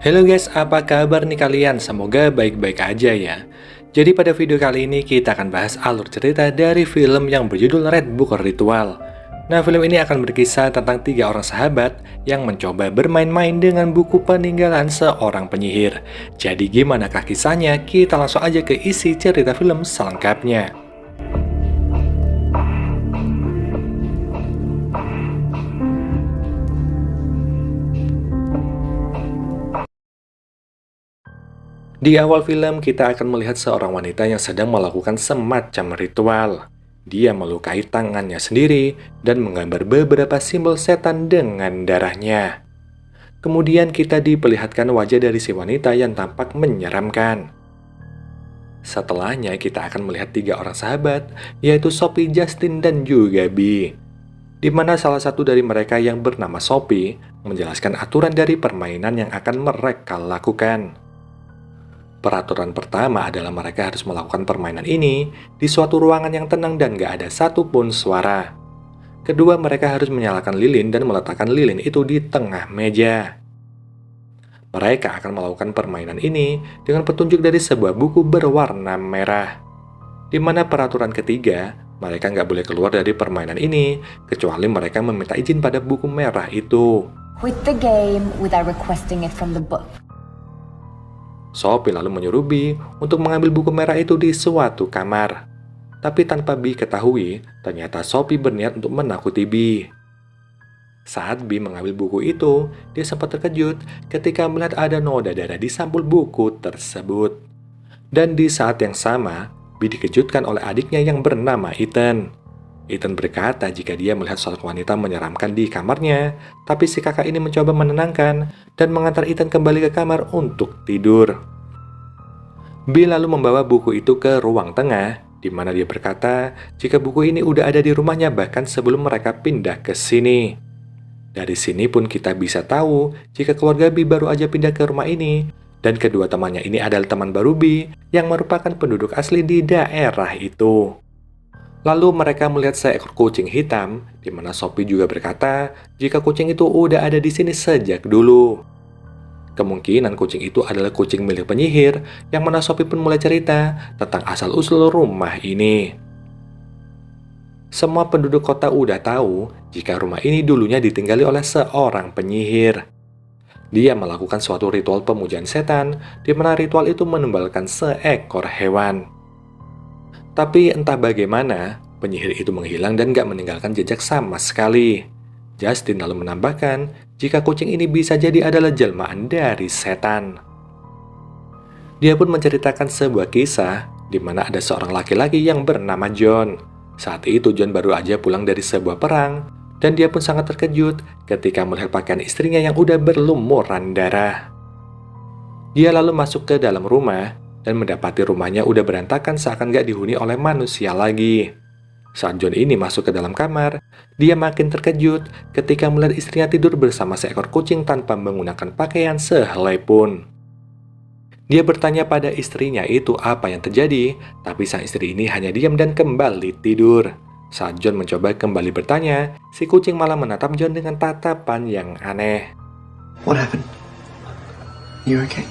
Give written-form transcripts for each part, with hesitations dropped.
Halo guys, apa kabar nih kalian? Semoga baik-baik aja ya. Jadi pada video kali ini kita akan bahas alur cerita dari film yang berjudul Red Book Ritual. Nah, film ini akan berkisah tentang 3 orang sahabat yang mencoba bermain-main dengan buku peninggalan seorang penyihir. Jadi gimanakah kisahnya? Kita langsung aja ke isi cerita film selengkapnya. Di awal film, kita akan melihat seorang wanita yang sedang melakukan semacam ritual. Dia melukai tangannya sendiri dan menggambar beberapa simbol setan dengan darahnya. Kemudian kita diperlihatkan wajah dari si wanita yang tampak menyeramkan. Setelahnya kita akan melihat 3 orang sahabat, yaitu Sophie, Justin, dan juga Bee. Di mana salah satu dari mereka yang bernama Sophie menjelaskan aturan dari permainan yang akan mereka lakukan. Peraturan pertama adalah mereka harus melakukan permainan ini di suatu ruangan yang tenang dan gak ada satupun suara. Kedua, mereka harus menyalakan lilin dan meletakkan lilin itu di tengah meja. Mereka akan melakukan permainan ini dengan petunjuk dari sebuah buku berwarna merah. Di mana peraturan ketiga, mereka nggak boleh keluar dari permainan ini, kecuali mereka meminta izin pada buku merah itu. Quit the game without requesting it from the book. Sophie lalu menyuruh Bee untuk mengambil buku merah itu di suatu kamar. Tapi tanpa Bee ketahui, ternyata Sophie berniat untuk menakuti Bee. Saat Bee mengambil buku itu, dia sempat terkejut ketika melihat ada noda darah di sampul buku tersebut. Dan di saat yang sama, Bee dikejutkan oleh adiknya yang bernama Ethan. Ethan berkata jika dia melihat sosok wanita menyeramkan di kamarnya, tapi si kakak ini mencoba menenangkan dan mengantar Ethan kembali ke kamar untuk tidur. Bee lalu membawa buku itu ke ruang tengah, di mana dia berkata jika buku ini udah ada di rumahnya bahkan sebelum mereka pindah ke sini. Dari sini pun kita bisa tahu jika keluarga Bee baru aja pindah ke rumah ini, dan kedua temannya ini adalah teman baru Bee yang merupakan penduduk asli di daerah itu. Lalu mereka melihat seekor kucing hitam, di mana Sophie juga berkata jika kucing itu udah ada di sini sejak dulu. Kemungkinan kucing itu adalah kucing milik penyihir, yang mana Sophie pun mulai cerita tentang asal-usul rumah ini. Semua penduduk kota udah tahu jika rumah ini dulunya ditinggali oleh seorang penyihir. Dia melakukan suatu ritual pemujaan setan, di mana ritual itu menumbalkan seekor hewan. Tapi entah bagaimana, penyihir itu menghilang dan gak meninggalkan jejak sama sekali. Justin lalu menambahkan jika kucing ini bisa jadi adalah jelmaan dari setan. Dia pun menceritakan sebuah kisah di mana ada seorang laki-laki yang bernama John. Saat itu John baru aja pulang dari sebuah perang, dan dia pun sangat terkejut ketika melihat pakaian istrinya yang udah berlumuran darah. Dia lalu masuk ke dalam rumah dan mendapati rumahnya udah berantakan seakan gak dihuni oleh manusia lagi. Saat John ini masuk ke dalam kamar, dia makin terkejut ketika melihat istrinya tidur bersama seekor kucing tanpa menggunakan pakaian sehelai pun. Dia bertanya pada istrinya itu apa yang terjadi, tapi sang istri ini hanya diam dan kembali tidur. Saat John mencoba kembali bertanya, si kucing malah menatap John dengan tatapan yang aneh. What happened? You okay?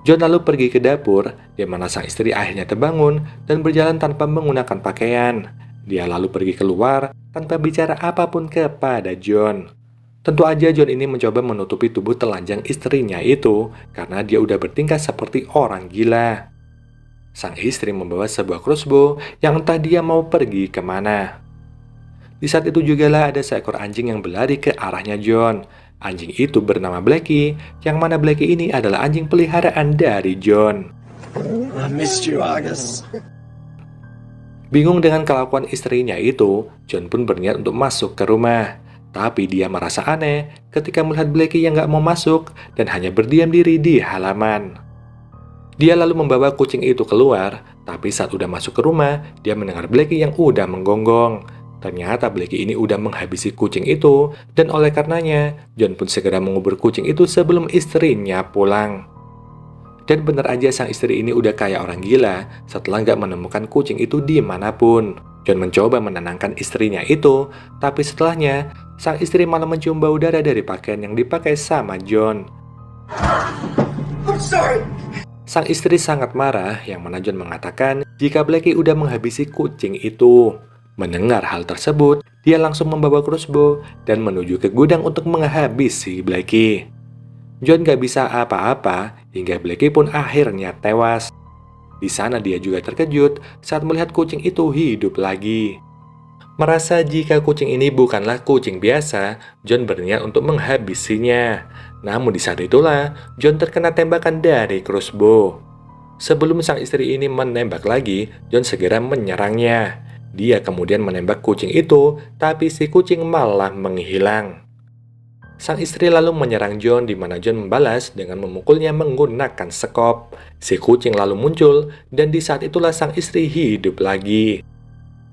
John lalu pergi ke dapur, di mana sang istri akhirnya terbangun dan berjalan tanpa menggunakan pakaian. Dia lalu pergi keluar tanpa bicara apapun kepada John. Tentu aja John ini mencoba menutupi tubuh telanjang istrinya itu karena dia udah bertingkah seperti orang gila. Sang istri membawa sebuah crossbow yang entah dia mau pergi kemana. Di saat itu jugalah ada seekor anjing yang berlari ke arahnya John. Anjing itu bernama Blackie, yang mana Blackie ini adalah anjing peliharaan dari John. I missed you, Argus. Bingung dengan kelakuan istrinya itu, John pun berniat untuk masuk ke rumah. Tapi dia merasa aneh ketika melihat Blackie yang gak mau masuk dan hanya berdiam diri di halaman. Dia lalu membawa kucing itu keluar, tapi saat udah masuk ke rumah, dia mendengar Blackie yang udah menggonggong. Ternyata Blackie ini udah menghabisi kucing itu, dan oleh karenanya, John pun segera mengubur kucing itu sebelum istrinya pulang. Dan benar aja sang istri ini udah kayak orang gila setelah nggak menemukan kucing itu dimanapun. John mencoba menenangkan istrinya itu, tapi setelahnya, sang istri malah mencium bau darah dari pakaian yang dipakai sama John. I'm sorry. Sang istri sangat marah, yang mana John mengatakan jika Blackie udah menghabisi kucing itu. Mendengar hal tersebut, dia langsung membawa crossbow dan menuju ke gudang untuk menghabisi Blackie. John gak bisa apa-apa, hingga Blackie pun akhirnya tewas. Di sana dia juga terkejut saat melihat kucing itu hidup lagi. Merasa jika kucing ini bukanlah kucing biasa, John berniat untuk menghabisinya. Namun di saat itulah, John terkena tembakan dari crossbow. Sebelum sang istri ini menembak lagi, John segera menyerangnya. Dia kemudian menembak kucing itu, tapi si kucing malah menghilang. Sang istri lalu menyerang John, di mana John membalas dengan memukulnya menggunakan sekop. Si kucing lalu muncul, dan di saat itulah sang istri hidup lagi.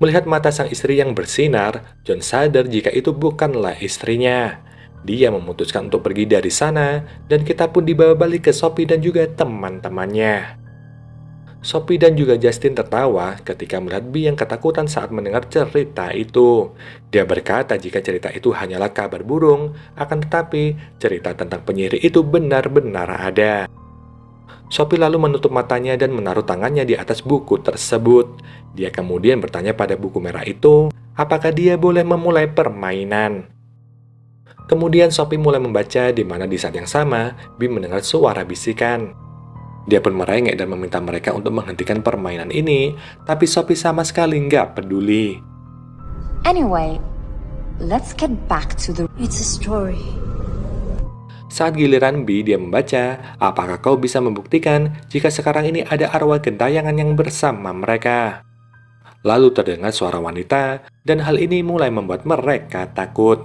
Melihat mata sang istri yang bersinar, John sadar jika itu bukanlah istrinya. Dia memutuskan untuk pergi dari sana, dan kita pun dibawa balik ke Sophie dan juga teman-temannya. Sophie dan juga Justin tertawa ketika melihat Bee yang ketakutan saat mendengar cerita itu. Dia berkata jika cerita itu hanyalah kabar burung, akan tetapi cerita tentang penyihir itu benar-benar ada. Sophie lalu menutup matanya dan menaruh tangannya di atas buku tersebut. Dia kemudian bertanya pada buku merah itu, apakah dia boleh memulai permainan. Kemudian Sophie mulai membaca, di mana di saat yang sama, Bee mendengar suara bisikan. Dia pun merengek dan meminta mereka untuk menghentikan permainan ini, tapi Sophie sama sekali nggak peduli. Anyway, let's get back to the... It's a story. Saat giliran Bee, dia membaca, apakah kau bisa membuktikan jika sekarang ini ada arwah gentayangan yang bersama mereka? Lalu terdengar suara wanita, dan hal ini mulai membuat mereka takut.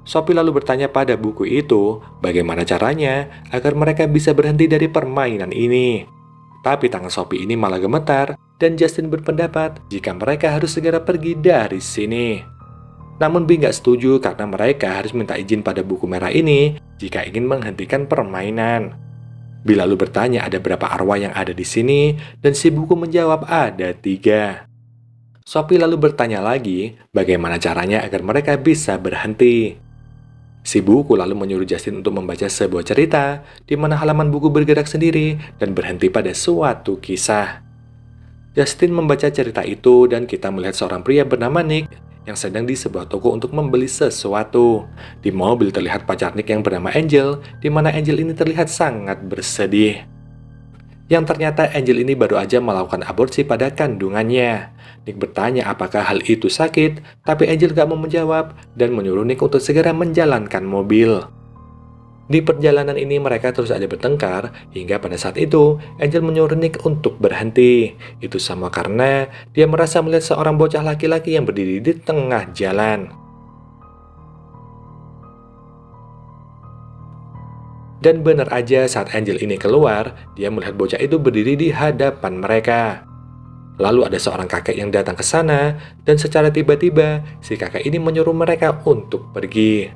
Sophie lalu bertanya pada buku itu, bagaimana caranya agar mereka bisa berhenti dari permainan ini. Tapi tangan Sophie ini malah gemetar, dan Justin berpendapat jika mereka harus segera pergi dari sini. Namun Bee nggak setuju karena mereka harus minta izin pada buku merah ini jika ingin menghentikan permainan. Bee lalu bertanya ada berapa arwah yang ada di sini, dan si buku menjawab ada 3. Sophie lalu bertanya lagi bagaimana caranya agar mereka bisa berhenti. Si buku lalu menyuruh Justin untuk membaca sebuah cerita di mana halaman buku bergerak sendiri dan berhenti pada suatu kisah. Justin membaca cerita itu dan kita melihat seorang pria bernama Nick yang sedang di sebuah toko untuk membeli sesuatu. Di mobil terlihat pacar Nick yang bernama Angel, di mana Angel ini terlihat sangat bersedih. Yang ternyata Angel ini baru aja melakukan aborsi pada kandungannya. Nick bertanya apakah hal itu sakit, tapi Angel gak mau menjawab dan menyuruh Nick untuk segera menjalankan mobil. Di perjalanan ini mereka terus aja bertengkar, hingga pada saat itu Angel menyuruh Nick untuk berhenti. Itu sama karena dia merasa melihat seorang bocah laki-laki yang berdiri di tengah jalan. Dan benar aja saat Angel ini keluar, dia melihat bocah itu berdiri di hadapan mereka. Lalu ada seorang kakek yang datang ke sana, dan secara tiba-tiba si kakek ini menyuruh mereka untuk pergi.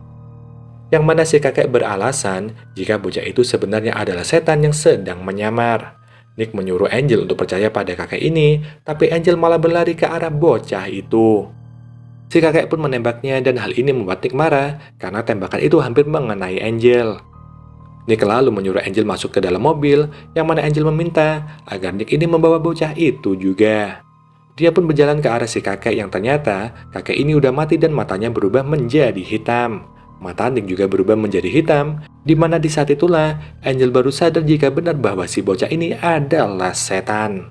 Yang mana si kakek beralasan jika bocah itu sebenarnya adalah setan yang sedang menyamar. Nick menyuruh Angel untuk percaya pada kakek ini, tapi Angel malah berlari ke arah bocah itu. Si kakek pun menembaknya dan hal ini membuat Nick marah karena tembakan itu hampir mengenai Angel. Nick lalu menyuruh Angel masuk ke dalam mobil, yang mana Angel meminta agar Nick ini membawa bocah itu juga. Dia pun berjalan ke arah si kakek yang ternyata kakek ini udah mati dan matanya berubah menjadi hitam. Mata Nick juga berubah menjadi hitam, di mana di saat itulah Angel baru sadar jika benar bahwa si bocah ini adalah setan.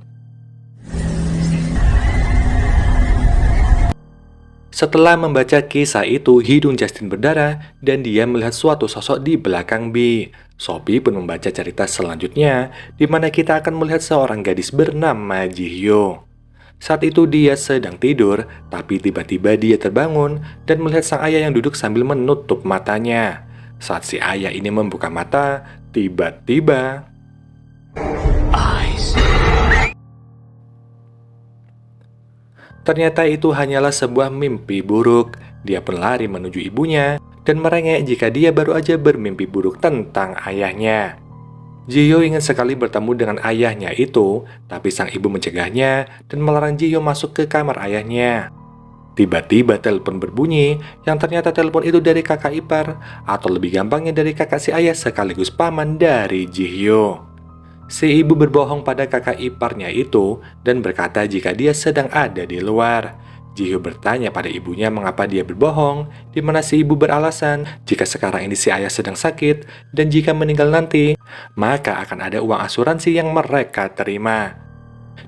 Setelah membaca kisah itu, hidung Justin berdarah dan dia melihat suatu sosok di belakang Bee. Sophie pun membaca cerita selanjutnya, di mana kita akan melihat seorang gadis bernama Ji-hyo. Saat itu dia sedang tidur, tapi tiba-tiba dia terbangun dan melihat sang ayah yang duduk sambil menutup matanya. Saat si ayah ini membuka mata, tiba-tiba ternyata itu hanyalah sebuah mimpi buruk. Dia pun lari menuju ibunya dan merengek jika dia baru aja bermimpi buruk tentang ayahnya. Ji-hyo ingin sekali bertemu dengan ayahnya itu, tapi sang ibu mencegahnya dan melarang Ji-hyo masuk ke kamar ayahnya. Tiba-tiba telepon berbunyi, yang ternyata telepon itu dari kakak ipar, atau lebih gampangnya dari kakak si ayah sekaligus paman dari Ji-hyo. Si ibu berbohong pada kakak iparnya itu dan berkata jika dia sedang ada di luar. Ji-hyo bertanya pada ibunya mengapa dia berbohong, di mana si ibu beralasan jika sekarang ini si ayah sedang sakit dan jika meninggal nanti, maka akan ada uang asuransi yang mereka terima.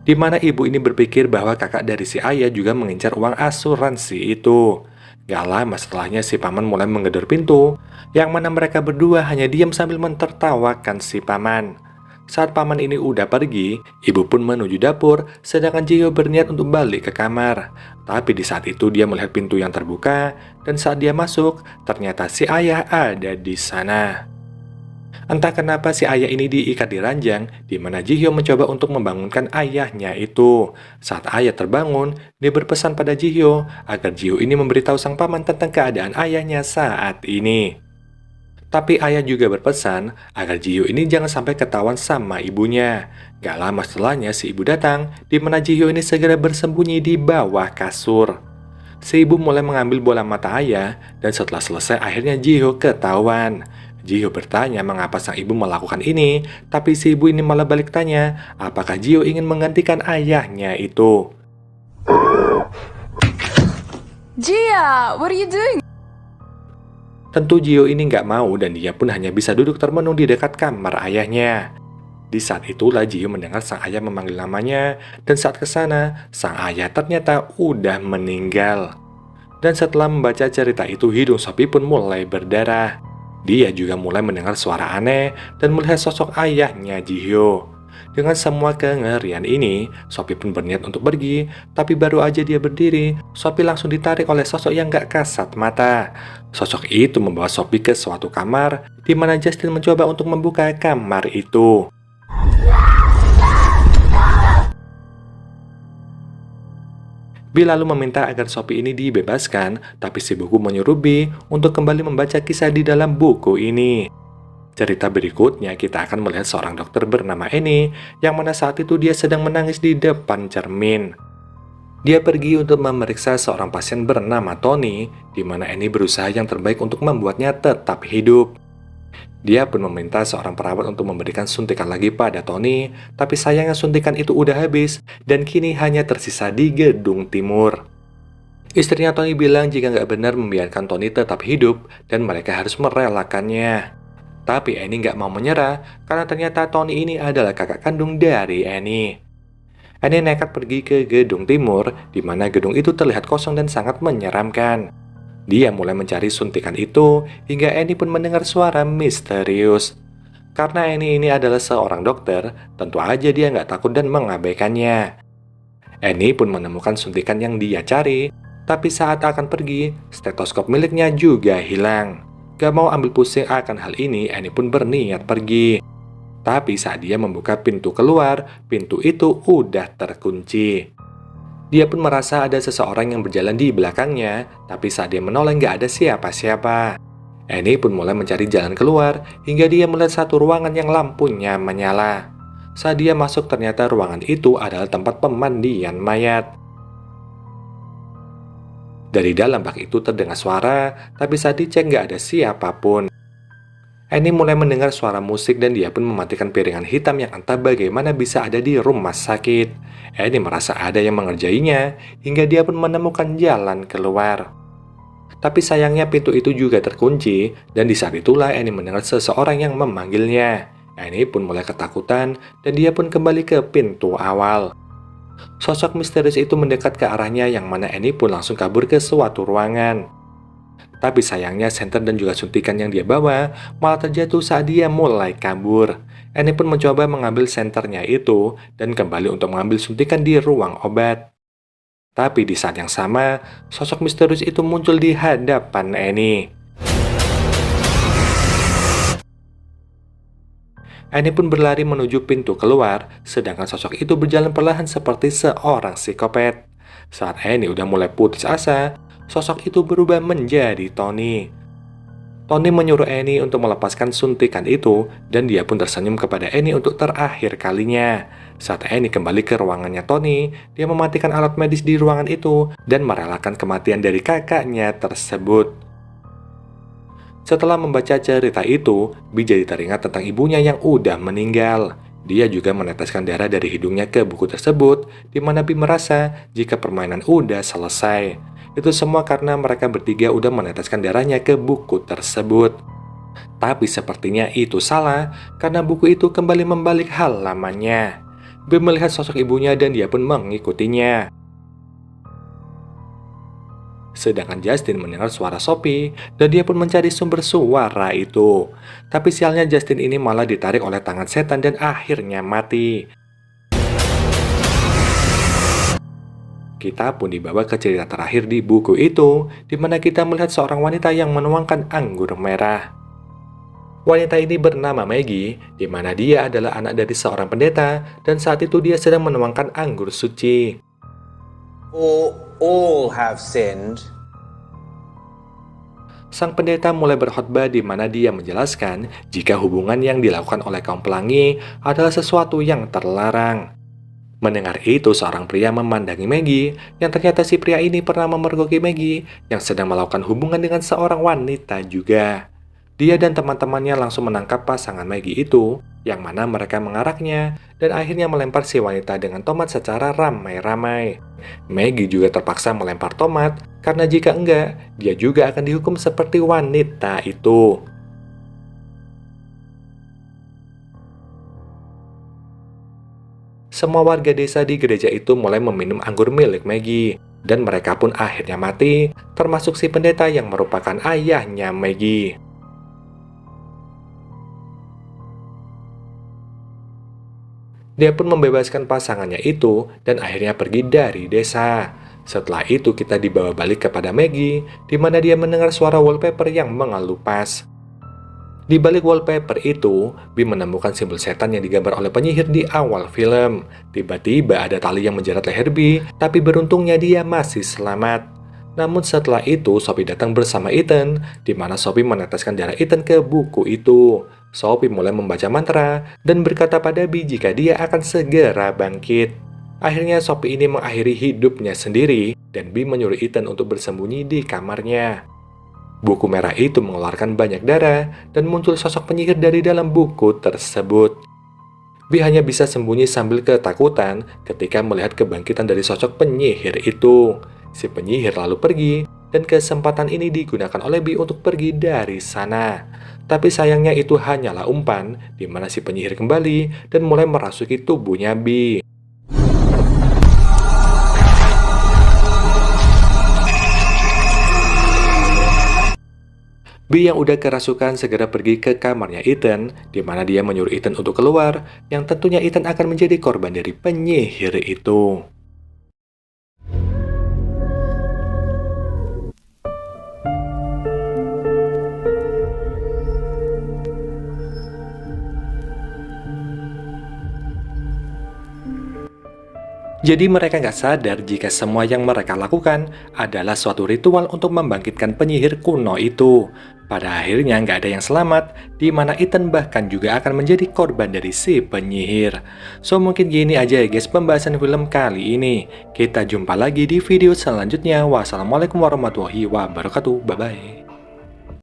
Di mana ibu ini berpikir bahwa kakak dari si ayah juga mengincar uang asuransi itu. Gak lama setelahnya si paman mulai menggedor pintu, yang mana mereka berdua hanya diam sambil mentertawakan si paman. Saat paman ini udah pergi, ibu pun menuju dapur, sedangkan Ji-hyo berniat untuk balik ke kamar. Tapi di saat itu dia melihat pintu yang terbuka, dan saat dia masuk, ternyata si ayah ada di sana. Entah kenapa si ayah ini diikat di ranjang, di mana Ji-hyo mencoba untuk membangunkan ayahnya itu. Saat ayah terbangun, dia berpesan pada Ji-hyo agar Ji-hyo ini memberitahu sang paman tentang keadaan ayahnya saat ini. Tapi ayah juga berpesan agar Ji-hyo ini jangan sampai ketahuan sama ibunya. Gak lama setelahnya si ibu datang, di mana Ji-hyo ini segera bersembunyi di bawah kasur. Si ibu mulai mengambil bola mata ayah, dan setelah selesai akhirnya Ji-hyo ketahuan. Ji-hyo bertanya mengapa sang ibu melakukan ini, tapi si ibu ini malah balik tanya apakah Ji-hyo ingin menggantikan ayahnya itu. Gia, what are you doing? Tentu Ji-hyo ini nggak mau dan dia pun hanya bisa duduk termenung di dekat kamar ayahnya. Di saat itulah Ji-hyo mendengar sang ayah memanggil namanya dan saat kesana, sang ayah ternyata udah meninggal. Dan setelah membaca cerita itu, hidung Sophie pun mulai berdarah. Dia juga mulai mendengar suara aneh dan melihat sosok ayahnya Ji-hyo. Dengan semua kengerian ini, Sophie pun berniat untuk pergi, tapi baru aja dia berdiri, Sophie langsung ditarik oleh sosok yang gak kasat mata. Sosok itu membawa Sophie ke suatu kamar, di mana Justin mencoba untuk membuka kamar itu. Bi lalu meminta agar Sophie ini dibebaskan, tapi si buku menyuruh Bi untuk kembali membaca kisah di dalam buku ini. Cerita berikutnya kita akan melihat seorang dokter bernama Annie, yang mana saat itu dia sedang menangis di depan cermin. Dia pergi untuk memeriksa seorang pasien bernama Tony, di mana Annie berusaha yang terbaik untuk membuatnya tetap hidup. Dia pun meminta seorang perawat untuk memberikan suntikan lagi pada Tony, tapi sayangnya suntikan itu udah habis, dan kini hanya tersisa di gedung timur. Istrinya Tony bilang jika nggak benar membiarkan Tony tetap hidup, dan mereka harus merelakannya. Tapi Annie nggak mau menyerah, karena ternyata Tony ini adalah kakak kandung dari Annie. Annie nekat pergi ke gedung timur, di mana gedung itu terlihat kosong dan sangat menyeramkan. Dia mulai mencari suntikan itu, hingga Annie pun mendengar suara misterius. Karena Annie ini adalah seorang dokter, tentu aja dia nggak takut dan mengabaikannya. Annie pun menemukan suntikan yang dia cari, tapi saat akan pergi, stetoskop miliknya juga hilang. Gak mau ambil pusing akan hal ini, Annie pun berniat pergi. Tapi saat dia membuka pintu keluar, pintu itu udah terkunci. Dia pun merasa ada seseorang yang berjalan di belakangnya, tapi saat dia menoleh gak ada siapa-siapa. Annie pun mulai mencari jalan keluar, hingga dia melihat satu ruangan yang lampunya menyala. Saat dia masuk ternyata ruangan itu adalah tempat pemandian mayat. Dari dalam bak itu terdengar suara, tapi saat dicek nggak ada siapapun. Annie mulai mendengar suara musik dan dia pun mematikan piringan hitam yang entah bagaimana bisa ada di rumah sakit. Annie merasa ada yang mengerjainya, hingga dia pun menemukan jalan keluar. Tapi sayangnya pintu itu juga terkunci, dan di saat itulah Annie mendengar seseorang yang memanggilnya. Annie pun mulai ketakutan, dan dia pun kembali ke pintu awal. Sosok misterius itu mendekat ke arahnya, yang mana Annie pun langsung kabur ke suatu ruangan. Tapi sayangnya senter dan juga suntikan yang dia bawa malah terjatuh saat dia mulai kabur. Annie pun mencoba mengambil senternya itu dan kembali untuk mengambil suntikan di ruang obat. Tapi di saat yang sama, sosok misterius itu muncul di hadapan Annie. Annie pun berlari menuju pintu keluar, sedangkan sosok itu berjalan perlahan seperti seorang psikopat. Saat Annie udah mulai putus asa, sosok itu berubah menjadi Tony. Tony menyuruh Annie untuk melepaskan suntikan itu, dan dia pun tersenyum kepada Annie untuk terakhir kalinya. Saat Annie kembali ke ruangannya Tony, dia mematikan alat medis di ruangan itu dan merelakan kematian dari kakaknya tersebut. Setelah membaca cerita itu, Bee jadi teringat tentang ibunya yang udah meninggal. Dia juga meneteskan darah dari hidungnya ke buku tersebut, di mana Bee merasa jika permainan udah selesai. Itu semua karena mereka bertiga udah meneteskan darahnya ke buku tersebut. Tapi sepertinya itu salah, karena buku itu kembali membalik halamannya. Bee melihat sosok ibunya dan dia pun mengikutinya. Sedangkan Justin mendengar suara Sophie dan dia pun mencari sumber suara itu. Tapi sialnya Justin ini malah ditarik oleh tangan setan dan akhirnya mati. Kita pun dibawa ke cerita terakhir di buku itu, di mana kita melihat seorang wanita yang menuangkan anggur merah. Wanita ini bernama Maggie, di mana dia adalah anak dari seorang pendeta dan saat itu dia sedang menuangkan anggur suci. All have sinned. Sang pendeta mulai berkhotbah di mana dia menjelaskan jika hubungan yang dilakukan oleh kaum pelangi adalah sesuatu yang terlarang. Mendengar itu, seorang pria memandangi Maggie, yang ternyata si pria ini pernah memergoki Maggie yang sedang melakukan hubungan dengan seorang wanita juga. Dia dan teman-temannya langsung menangkap pasangan Maggie itu, yang mana mereka mengaraknya dan akhirnya melempar si wanita dengan tomat secara ramai-ramai. Maggie juga terpaksa melempar tomat, karena jika enggak, dia juga akan dihukum seperti wanita itu. Semua warga desa di gereja itu mulai meminum anggur milik Maggie, dan mereka pun akhirnya mati, termasuk si pendeta yang merupakan ayahnya Maggie. Dia pun membebaskan pasangannya itu dan akhirnya pergi dari desa. Setelah itu kita dibawa balik kepada Maggie, di mana dia mendengar suara wallpaper yang mengelupas. Di balik wallpaper itu, Bee menemukan simbol setan yang digambar oleh penyihir di awal film. Tiba-tiba ada tali yang menjerat leher Bee, tapi beruntungnya dia masih selamat. Namun setelah itu, Sophie datang bersama Ethan, di mana Sophie meneteskan darah Ethan ke buku itu. Sophie mulai membaca mantra dan berkata pada Bee jika dia akan segera bangkit. Akhirnya Sophie ini mengakhiri hidupnya sendiri dan Bee menyuruh Ethan untuk bersembunyi di kamarnya. Buku merah itu mengeluarkan banyak darah dan muncul sosok penyihir dari dalam buku tersebut. Bee hanya bisa sembunyi sambil ketakutan ketika melihat kebangkitan dari sosok penyihir itu. Si penyihir lalu pergi dan kesempatan ini digunakan oleh Bee untuk pergi dari sana. Tapi sayangnya itu hanyalah umpan, di mana si penyihir kembali dan mulai merasuki tubuhnya Bee. Bee yang udah kerasukan segera pergi ke kamarnya Ethan, di mana dia menyuruh Ethan untuk keluar, yang tentunya Ethan akan menjadi korban dari penyihir itu. Jadi mereka nggak sadar jika semua yang mereka lakukan adalah suatu ritual untuk membangkitkan penyihir kuno itu. Pada akhirnya nggak ada yang selamat, di mana Ethan bahkan juga akan menjadi korban dari si penyihir. So mungkin gini aja ya guys pembahasan film kali ini. Kita jumpa lagi di video selanjutnya. Wassalamualaikum warahmatullahi wabarakatuh. Bye-bye.